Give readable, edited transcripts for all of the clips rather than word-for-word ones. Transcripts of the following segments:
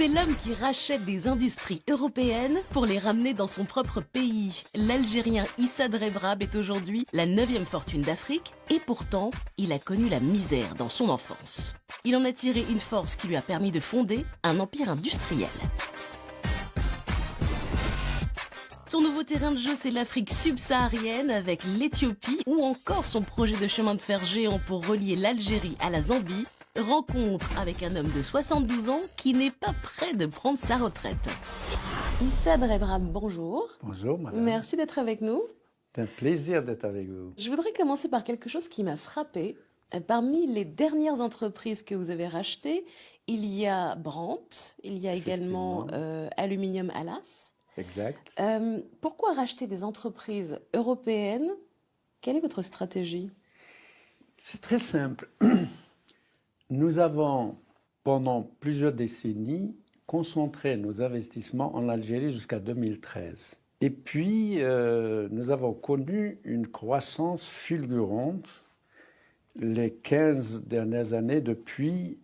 C'est l'homme qui rachète des industries européennes pour les ramener dans son propre pays. L'Algérien Issa Drebrab est aujourd'hui la 9e fortune d'Afrique et pourtant, il a connu la misère dans son enfance. Il en a tiré une force qui lui a permis de fonder un empire industriel. Son nouveau terrain de jeu, c'est l'Afrique subsaharienne avec l'Éthiopie ou encore son projet de chemin de fer géant pour relier l'Algérie à la Zambie. Rencontre avec un homme de 72 ans qui n'est pas prêt de prendre sa retraite. Issa Drebrab, bonjour. Bonjour, madame. Merci d'être avec nous. C'est un plaisir d'être avec vous. Je voudrais commencer par quelque chose qui m'a frappé. Parmi les dernières entreprises que vous avez rachetées, il y a Brandt, il y a également Aluminium Alas. Exact. Pourquoi racheter des entreprises européennes? Quelle est votre stratégie? C'est très simple. Nous avons, pendant plusieurs décennies, concentré nos investissements en Algérie jusqu'à 2013. Et puis, nous avons connu une croissance fulgurante les 15 dernières années depuis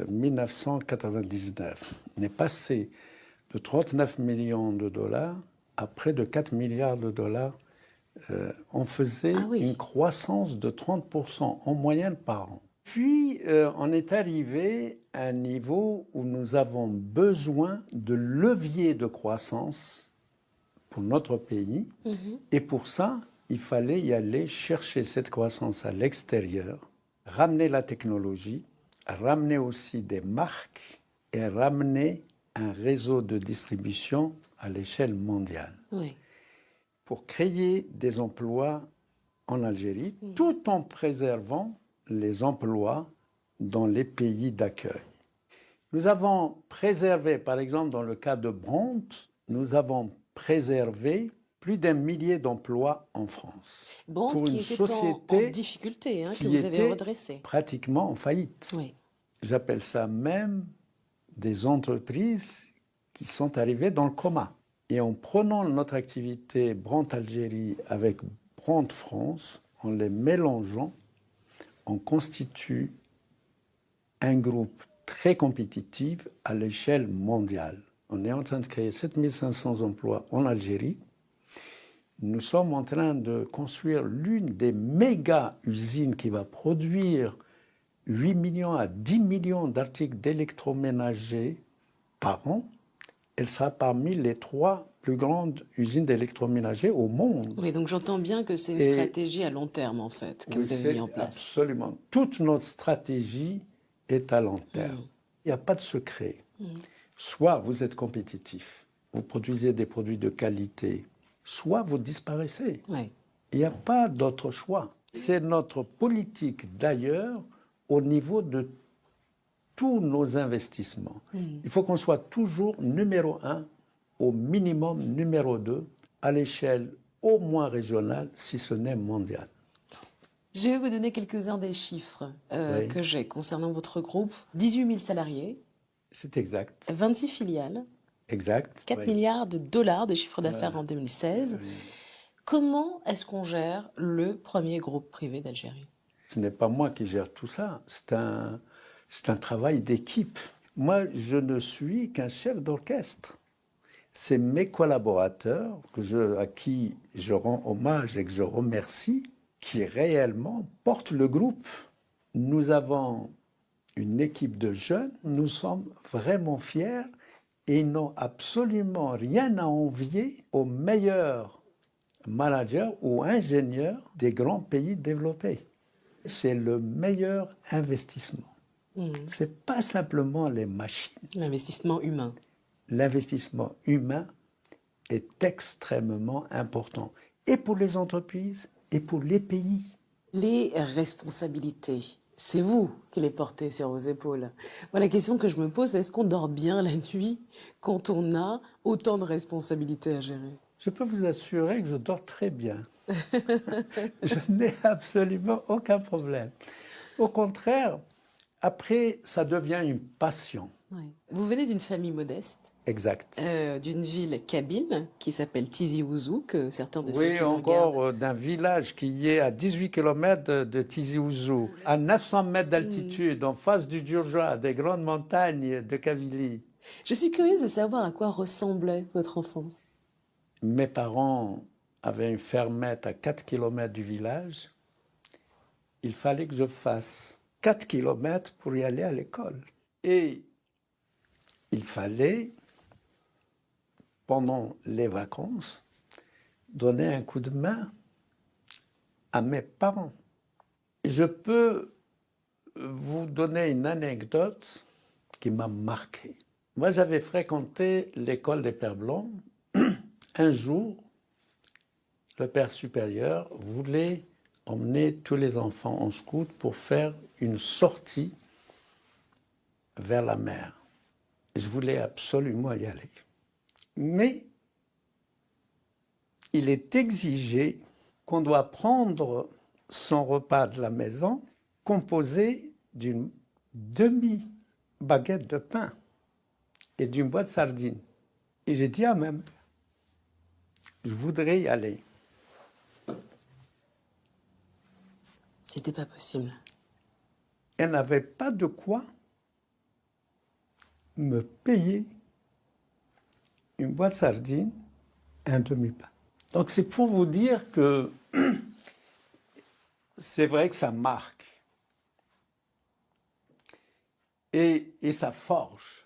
1999. On est passé de 39 millions de dollars à près de 4 milliards de dollars. On faisait une croissance de 30% en moyenne par an. Puis, on est arrivé à un niveau où nous avons besoin de leviers de croissance pour notre pays. Et pour ça, il fallait y aller chercher cette croissance à l'extérieur, ramener la technologie, ramener aussi des marques et ramener un réseau de distribution à l'échelle mondiale. Pour créer des emplois en Algérie, tout en préservant les emplois dans les pays d'accueil. Nous avons préservé, par exemple, dans le cas de Brandt, nous avons préservé plus d'1 millier d'emplois en France. Brandt pour qui une était société en difficulté, que vous avez redressée. Pratiquement en faillite. J'appelle ça même des entreprises qui sont arrivées dans le coma. Et en prenant notre activité Brandt Algérie avec Brandt France, en les mélangeant, on constitue un groupe très compétitif à l'échelle mondiale. On est en train de créer 7500 emplois en Algérie. Nous sommes en train de construire l'une des méga-usines qui va produire 8 millions à 10 millions d'articles d'électroménager par an. Elle sera parmi les 3 plus grandes usines d'électroménager au monde. Oui, donc j'entends bien que c'est une stratégie à long terme, en fait, que vous avez mis en place. Absolument. Toute notre stratégie est à long terme. Il n'y a pas de secret. Soit vous êtes compétitif, vous produisez des produits de qualité, soit vous disparaissez. Il n'y a pas d'autre choix. C'est notre politique, d'ailleurs, au niveau de tous nos investissements. Il faut qu'on soit toujours numéro 1, au minimum numéro 2, à l'échelle au moins régionale, si ce n'est mondiale. Je vais vous donner quelques-uns des chiffres que j'ai concernant votre groupe. 18 000 salariés. C'est exact. 26 filiales. Exact. 4 milliards de dollars de chiffre d'affaires en 2016. Comment est-ce qu'on gère le premier groupe privé d'Algérie? Ce n'est pas moi qui gère tout ça. C'est un travail d'équipe. Moi, je ne suis qu'un chef d'orchestre. C'est mes collaborateurs à qui je rends hommage et que je remercie qui réellement portent le groupe. Nous avons une équipe de jeunes, nous sommes vraiment fiers et ils n'ont absolument rien à envier aux meilleurs managers ou ingénieurs des grands pays développés. C'est le meilleur investissement. Ce n'est pas simplement les machines. L'investissement humain. L'investissement humain est extrêmement important, et pour les entreprises, et pour les pays. Les responsabilités, c'est vous qui les portez sur vos épaules. Moi, la question que je me pose, est-ce qu'on dort bien la nuit quand on a autant de responsabilités à gérer? Je peux vous assurer que je dors très bien. Je n'ai absolument aucun problème. Au contraire, après, ça devient une passion. Vous venez d'une famille modeste. Exact. D'une ville kabyle qui s'appelle Tizi Ouzou, que certains de ceux qui Oui, nous encore regardent... d'un village qui est à 18 km de Tizi Ouzou, à 900 mètres d'altitude, en face du Djoudja, des grandes montagnes de Kabylie. Je suis curieuse de savoir à quoi ressemblait votre enfance. Mes parents avaient une fermette à 4 kilomètres du village. Il fallait que je fasse 4 kilomètres pour y aller à l'école. Et il fallait, pendant les vacances, donner un coup de main à mes parents. Je peux vous donner une anecdote qui m'a marqué. Moi, j'avais fréquenté l'école des Pères Blancs. Un jour, le père supérieur voulait emmener tous les enfants en scout pour faire une sortie vers la mer. Je voulais absolument y aller. Mais il est exigé qu'on doit prendre son repas de la maison composé d'une demi-baguette de pain et d'une boîte de sardines. Et j'ai dit à même, je voudrais y aller. C'était pas possible. Elle n'avait pas de quoi me payer une boîte de sardines et un demi-pain. Donc c'est pour vous dire que c'est vrai que ça marque. Et ça forge.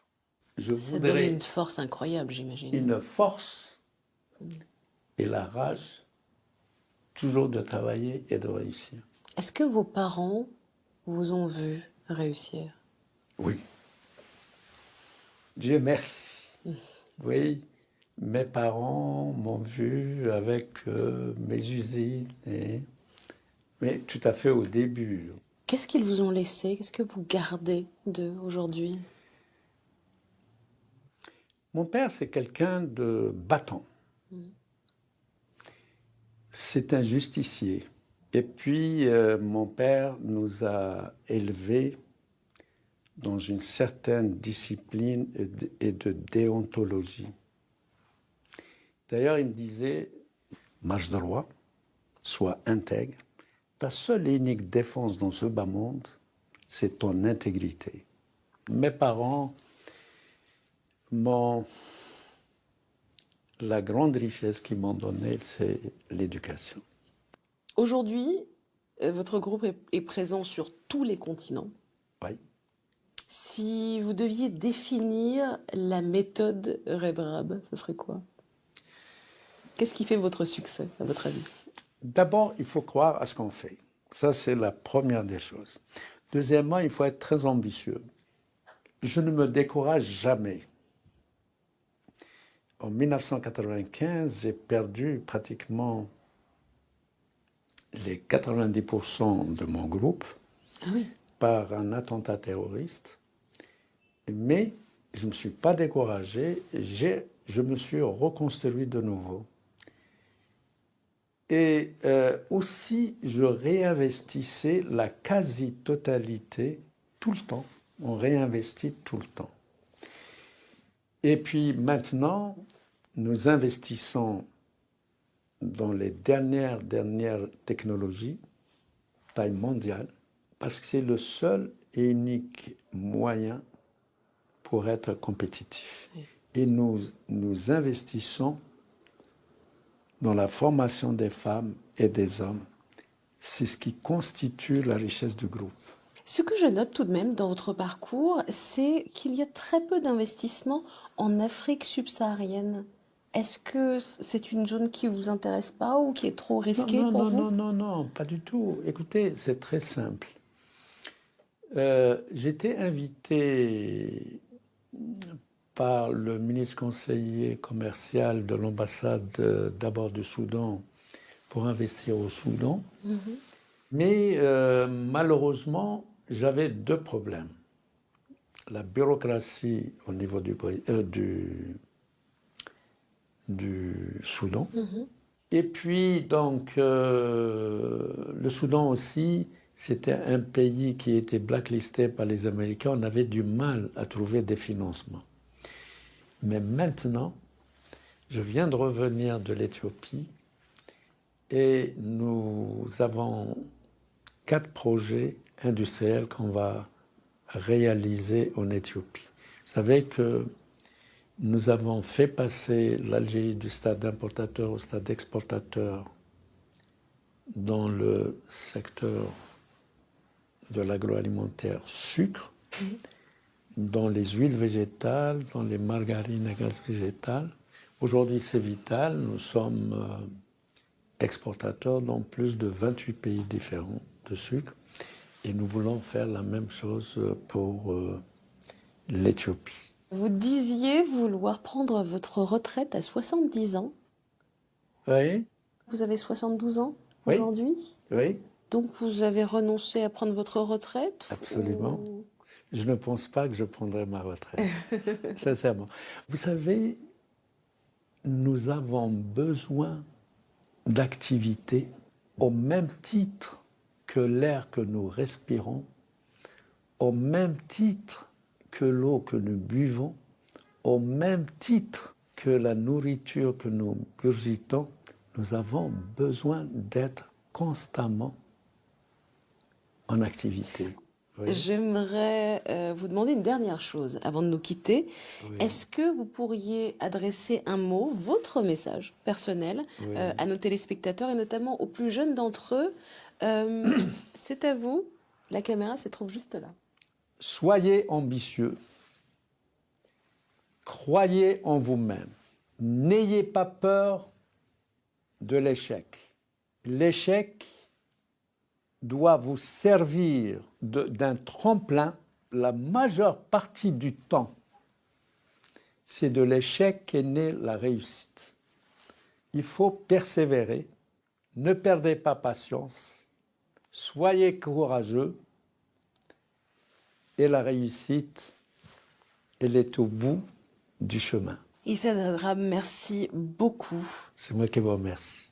Ça donne une force incroyable, j'imagine. Une force et la rage, toujours de travailler et de réussir. Est-ce que vos parents vous ont vu réussir? Oui. Dieu merci. Oui, mes parents m'ont vu avec mes usines, mais tout à fait au début. Qu'est-ce qu'ils vous ont laissé? Qu'est-ce que vous gardez d'eux aujourd'hui? Mon père, c'est quelqu'un de battant. C'est un justicier. Et puis, mon père nous a élevés dans une certaine discipline et de déontologie. D'ailleurs, il me disait, marche droit, sois intègre. Ta seule et unique défense dans ce bas monde, c'est ton intégrité. Mes parents m'ont... La grande richesse qu'ils m'ont donnée, c'est l'éducation. Aujourd'hui, votre groupe est présent sur tous les continents. Oui. Si vous deviez définir la méthode Rebrab, ce serait quoi? Qu'est-ce qui fait votre succès, à votre avis? D'abord, il faut croire à ce qu'on fait. Ça, c'est la première des choses. Deuxièmement, il faut être très ambitieux. Je ne me décourage jamais. En 1995, j'ai perdu pratiquement les 90% de mon groupe par un attentat terroriste. Mais je ne me suis pas découragé, je me suis reconstruit de nouveau. Et aussi, je réinvestissais la quasi-totalité tout le temps. On réinvestit tout le temps. Et puis maintenant, nous investissons dans les dernières technologies, taille mondiale, parce que c'est le seul et unique moyen pour être compétitif. Et nous investissons dans la formation des femmes et des hommes. C'est ce qui constitue la richesse du groupe. Ce que je note tout de même dans votre parcours, c'est qu'il y a très peu d'investissements en Afrique subsaharienne. Est-ce que c'est une zone qui ne vous intéresse pas ou qui est trop risquée pour vous? Non, pas du tout. Écoutez, c'est très simple. J'étais invité par le ministre conseiller commercial de l'ambassade d'abord du Soudan pour investir au Soudan. Mais malheureusement, j'avais deux problèmes. La bureaucratie au niveau du Soudan. Et puis, donc, le Soudan aussi, c'était un pays qui était blacklisté par les Américains. On avait du mal à trouver des financements. Mais maintenant, je viens de revenir de l'Éthiopie et nous avons 4 projets industriels qu'on va réaliser en Éthiopie. Vous savez que Nous avons fait passer l'Algérie du stade d'importateur au stade d'exportateur dans le secteur de l'agroalimentaire sucre, dans les huiles végétales, dans les margarines à gaz végétal. Aujourd'hui, c'est vital. Nous sommes exportateurs dans plus de 28 pays différents de sucre. Et nous voulons faire la même chose pour l'Éthiopie. Vous disiez vouloir prendre votre retraite à 70 ans. Oui. Vous avez 72 ans oui. aujourd'hui. Oui. Donc vous avez renoncé à prendre votre retraite? Absolument. Je ne pense pas que je prendrai ma retraite, sincèrement. Vous savez, nous avons besoin d'activité au même titre que l'air que nous respirons, au même titre que l'eau que nous buvons, au même titre que la nourriture que nous gurgitons. Nous avons besoin d'être constamment en activité. Oui. J'aimerais vous demander une dernière chose avant de nous quitter. Oui. Est-ce que vous pourriez adresser un mot, votre message personnel, oui. À nos téléspectateurs et notamment aux plus jeunes d'entre eux? C'est à vous, la caméra se trouve juste là. Soyez ambitieux, croyez en vous-même, n'ayez pas peur de l'échec. L'échec doit vous servir d'un tremplin. La majeure partie du temps, c'est de l'échec qu'est née la réussite. Il faut persévérer, ne perdez pas patience, soyez courageux et la réussite, elle est au bout du chemin. Issa Draab, merci beaucoup. C'est moi qui vous remercie.